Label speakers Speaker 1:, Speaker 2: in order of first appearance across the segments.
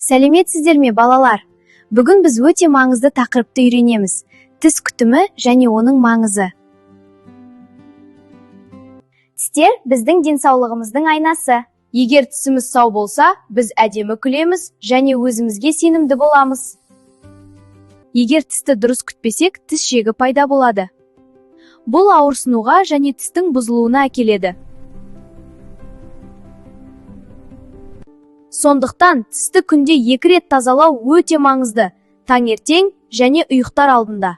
Speaker 1: Сәлеметсіздер ме, балалар? Бүгін біз өте маңызды тақырыпты үйренеміз. Тіс күтімі және оның маңызы. Тістер біздің денсаулығымыздың айнасы. Егер тісіміз сау болса, біз әдемі күлеміз және өзімізге сенімді боламыз. Егер тісті дұрыс күтпесек, тіс жегі пайда болады. Бұл ауырсынуға және тістің бұзылуына әкеледі. Сондықтан тісті күнде 2 рет тазалау өте маңызды, таңертең және ұйықтар алдында.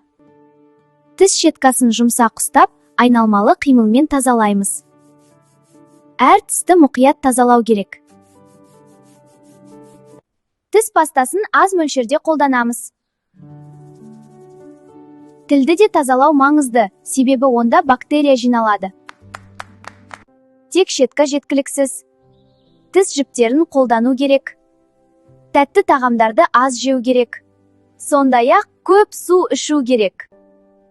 Speaker 1: Тіс щеткасын жұмсақ ұстап, айналмалы қимылмен тазалаймыз. Әр тісті мұқият тазалау керек. Тіс пастасын аз мөлшерде қолданамыз. Тілді де тазалау маңызды, себебі онда бактерия жиналады. Тек щетка жеткіліксіз. Тіс жіптерін қолдану керек. Тәтті тағамдарды аз жеу керек. Сондай-ақ көп су ішу керек.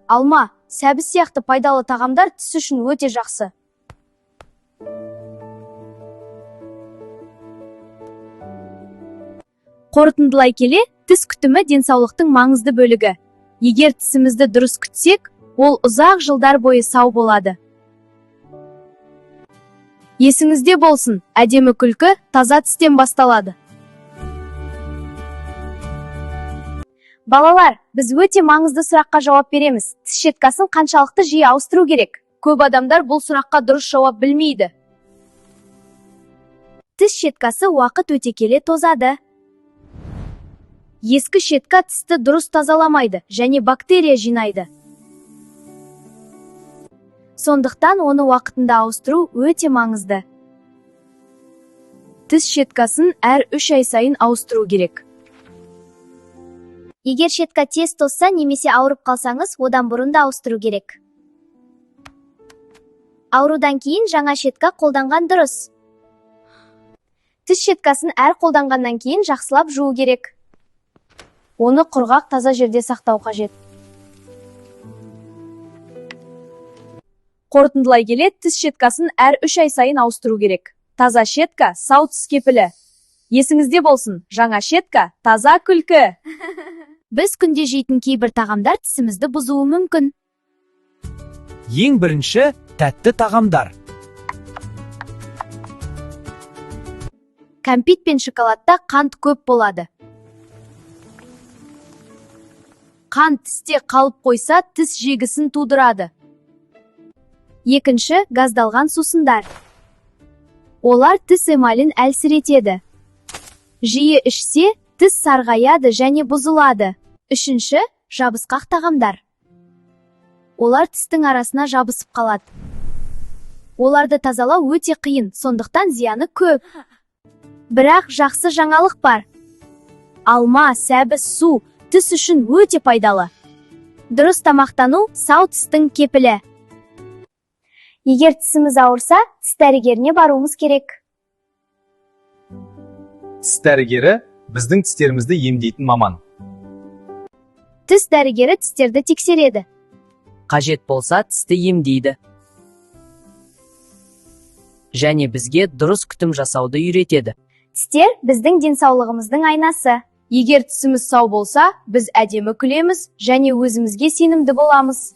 Speaker 1: Алма, сәбіз сияқты пайдалы тағамдар тіс үшін өте жақсы. Қорытындылай келе, тіс күтімі денсаулықтың маңызды бөлігі. Егер тісімізді дұрыс күтсек, ол ұзақ жылдар бойы сау болады. Есіңізде болсын, әдемі күлкі таза тістен басталады. Балалар, біз өте маңызды сұраққа жауап береміз. Тіс щеткасын қаншалықты жиі ауыстыру керек? Көп адамдар бұл сұраққа дұрыс жауап білмейді. Тіс щеткасы уақыт өте келе тозады. Ескі щетка тісті дұрыс тазаламайды және бактерия жинайды. Сондықтан оны уақытында ауыстыру өте маңызды. Тіс щеткасын әр 3 ай сайын ауыстыру керек.
Speaker 2: Егер щетка тез тозса немесе ауырып қалсаңыз, одан бұрын да ауыстыру керек. Аурудан кейін жаңа щетка қолданған дұрыс.
Speaker 1: Тіс щеткасын әр қолданғаннан кейін жақсылап жуу керек. Оны құрғақ таза жерде сақтау қажет. Қорытындылай келе, тіс щеткасын әр 3 ай сайын ауыстыру керек. Таза щетка сау тіс кепілі. Есіңізде болсын, жаңа щетка таза күлкі.
Speaker 2: Біз күнде жейтін кейбір тағамдар тісімізді бұзуы мүмкін.
Speaker 3: Ең бірінші, тәтті тағамдар.
Speaker 1: Кәмпит пен шоколадта қант көп болады. Қант тісте қалып қойса, тіс жегісін тудырады. Екінші, газдалған сусындар. Олар тіс эмалін әлсіретеді. Жиі ішсе, тіс сарғаяды және бұзылады. Үшінші, жабысқақ тағамдар. Олар тістің арасына жабысып қалады. Оларды тазалау өте қиын, сондықтан зияны көп. Бірақ жақсы жаңалық бар. Алма, сәбіз, су тіс үшін өте пайдалы. Дұрыс тамақтану сау тістің кепілі. Егер тісіміз ауырса, тіс дәрігеріне баруымыз керек.
Speaker 3: Тіс дәрігері біздің тістерімізді емдейтін маман.
Speaker 1: Тіс дәрігері тістерді тексереді.
Speaker 4: Қажет болса, тісті емдейді. Және бізге дұрыс күтім жасауды үйретеді.
Speaker 1: Тістер біздің денсаулығымыздың айнасы. Егер тісіміз сау болса, біз әдемі күлеміз және өзімізге сенімді боламыз.